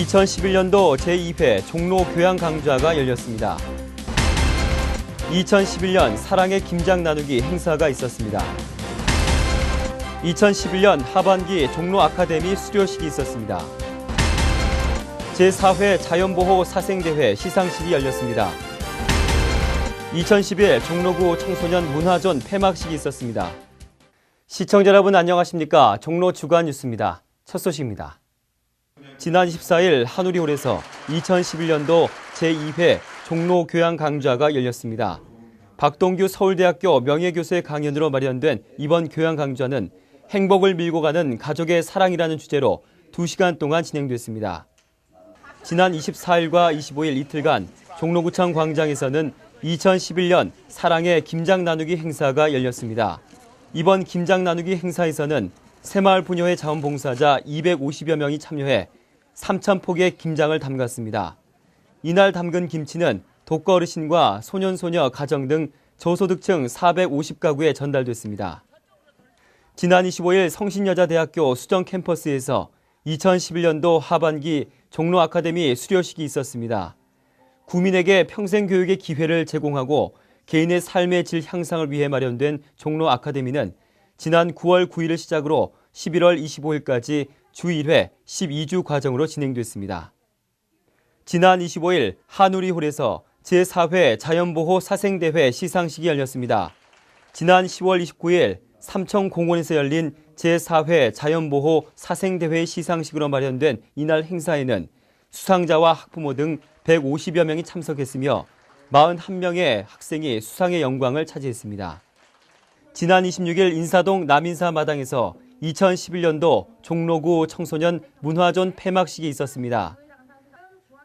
2011년도 제2회 종로 교양강좌가 열렸습니다. 2011년 사랑의 김장 나누기 행사가 있었습니다. 2011년 하반기 종로 아카데미 수료식이 있었습니다. 제4회 자연보호 사생대회 시상식이 열렸습니다. 2011 종로구 청소년 문화존 폐막식이 있었습니다. 시청자 여러분 안녕하십니까? 종로 주간 뉴스입니다. 첫 소식입니다. 지난 14일 한우리홀에서 2011년도 제2회 종로 교양 강좌가 열렸습니다. 박동규 서울대학교 명예교수의 강연으로 마련된 이번 교양 강좌는 행복을 밀고 가는 가족의 사랑이라는 주제로 2시간 동안 진행됐습니다. 지난 24일과 25일 이틀간 종로구청 광장에서는 2011년 사랑의 김장 나누기 행사가 열렸습니다. 이번 김장 나누기 행사에서는 새마을 부녀회 자원봉사자 250여 명이 참여해 3,000폭의 김장을 담갔습니다. 이날 담근 김치는 독거 어르신과 소년소녀 가정 등 저소득층 450가구에 전달됐습니다. 지난 25일 성신여자대학교 수정 캠퍼스에서 2011년도 하반기 종로 아카데미 수료식이 있었습니다. 구민에게 평생 교육의 기회를 제공하고 개인의 삶의 질 향상을 위해 마련된 종로 아카데미는 지난 9월 9일을 시작으로 11월 25일까지 주 1회 12주 과정으로 진행됐습니다. 지난 25일 한우리홀에서 제4회 자연보호 사생대회 시상식이 열렸습니다. 지난 10월 29일 삼청공원에서 열린 제4회 자연보호 사생대회 시상식으로 마련된 이날 행사에는 수상자와 학부모 등 150여 명이 참석했으며 41명의 학생이 수상의 영광을 차지했습니다. 지난 26일 인사동 남인사 마당에서 2011년도 종로구 청소년 문화존 폐막식이 있었습니다.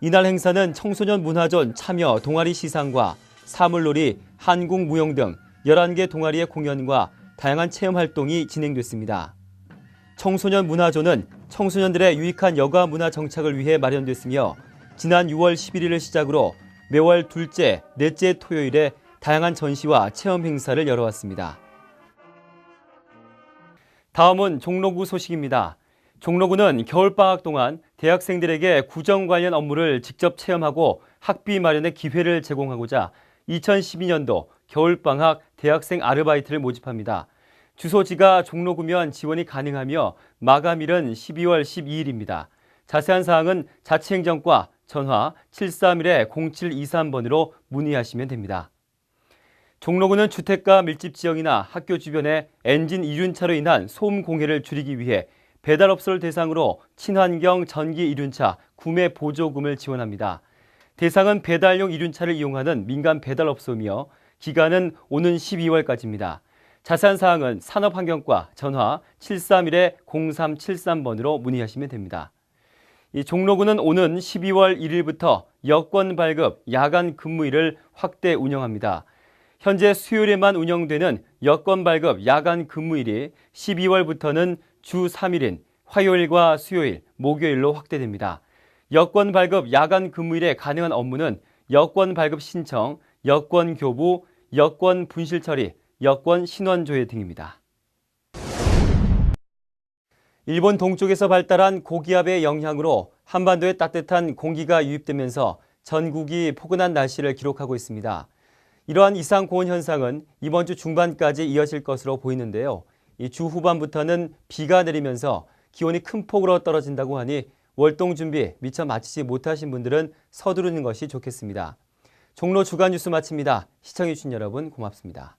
이날 행사는 청소년 문화존 참여 동아리 시상과 사물놀이, 한국무용 등 11개 동아리의 공연과 다양한 체험 활동이 진행됐습니다. 청소년 문화존은 청소년들의 유익한 여가 문화 정착을 위해 마련됐으며 지난 6월 11일을 시작으로 매월 둘째, 넷째 토요일에 다양한 전시와 체험 행사를 열어왔습니다. 다음은 종로구 소식입니다. 종로구는 겨울방학 동안 대학생들에게 구정 관련 업무를 직접 체험하고 학비 마련의 기회를 제공하고자 2012년도 겨울방학 대학생 아르바이트를 모집합니다. 주소지가 종로구면 지원이 가능하며 마감일은 12월 12일입니다. 자세한 사항은 자치행정과 전화 731-0723번으로 문의하시면 됩니다. 종로구는 주택가 밀집 지역이나 학교 주변에 엔진 이륜차로 인한 소음 공해를 줄이기 위해 배달업소를 대상으로 친환경 전기 이륜차 구매 보조금을 지원합니다. 대상은 배달용 이륜차를 이용하는 민간 배달업소이며 기간은 오는 12월까지입니다. 자세한 사항은 산업환경과 전화 731-0373번으로 문의하시면 됩니다. 이 종로구는 오는 12월 1일부터 여권 발급 야간 근무일을 확대 운영합니다. 현재 수요일에만 운영되는 여권 발급 야간 근무일이 12월부터는 주 3일인 화요일과 수요일, 목요일로 확대됩니다. 여권 발급 야간 근무일에 가능한 업무는 여권 발급 신청, 여권 교부, 여권 분실 처리, 여권 신원 조회 등입니다. 일본 동쪽에서 발달한 고기압의 영향으로 한반도에 따뜻한 공기가 유입되면서 전국이 포근한 날씨를 기록하고 있습니다. 이러한 이상 고온 현상은 이번 주 중반까지 이어질 것으로 보이는데요. 이 주 후반부터는 비가 내리면서 기온이 큰 폭으로 떨어진다고 하니 월동 준비 미처 마치지 못하신 분들은 서두르는 것이 좋겠습니다. 종로 주간 뉴스 마칩니다. 시청해주신 여러분 고맙습니다.